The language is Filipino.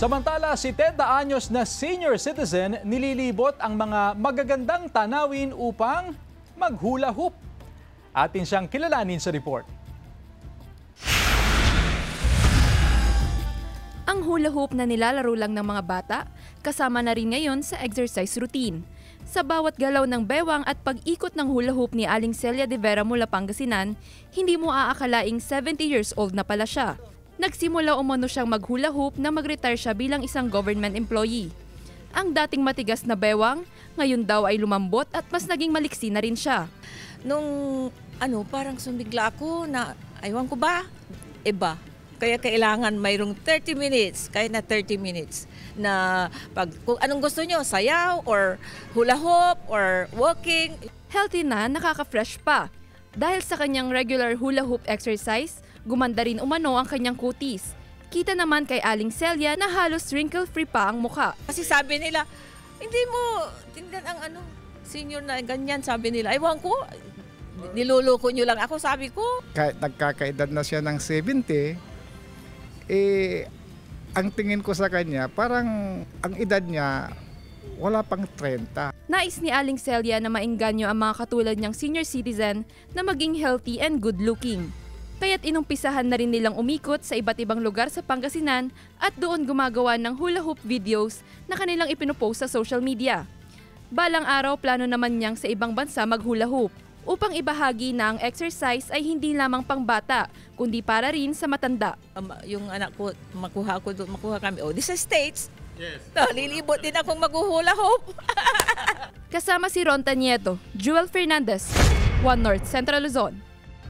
Samantala, si 30 anyos na senior citizen nililibot ang mga magagandang tanawin upang maghula hoop. Atin siyang kilalanin sa report. Ang hula hoop na nilalaro lang ng mga bata, kasama na rin ngayon sa exercise routine. Sa bawat galaw ng bewang at pag-ikot ng hula hoop ni Aling Celia de Vera mula Pangasinan, hindi mo aakalaing 70 years old na pala siya. Nagsimula umano siyang maghula hoop na mag-retire siya bilang isang government employee. Ang dating matigas na bewang, ngayon daw ay lumambot at mas naging maliksi na rin siya. Nung parang sumigla ako na, aywan ko ba, iba. Kaya kailangan mayroong 30 minutes, kahit na 30 minutes, na kung anong gusto nyo, sayaw or hula hoop or walking. Healthy na, nakaka-fresh pa. Dahil sa kanyang regular hula hoop exercise, gumanda rin umano ang kanyang kutis. Kita naman kay Aling Celia na halos wrinkle-free pa ang mukha. Kasi sabi nila, hindi mo tingnan ang senior na ganyan, sabi nila. Aywan ko, niluloko nyo lang ako, sabi ko. Kahit nagkakaedad na siya ng 70, ang tingin ko sa kanya, parang ang edad niya, wala pang 30. Nais ni Aling Celia na maengganyo ang mga katulad niyang senior citizen na maging healthy and good-looking. Kaya't inumpisahan na rin nilang umikot sa iba't ibang lugar sa Pangasinan at doon gumagawa ng hula hoop videos na kanilang ipinupost sa social media. Balang araw, plano naman niyang sa ibang bansa maghula hoop upang ibahagi na ang exercise ay hindi lamang pang bata, kundi para rin sa matanda. Yung anak ko, makuha kami, this is States. Yes. Lilibot din akong maghuhula hoop. Kasama si Ron Tanieto, Jewel Fernandez, One North Central Luzon.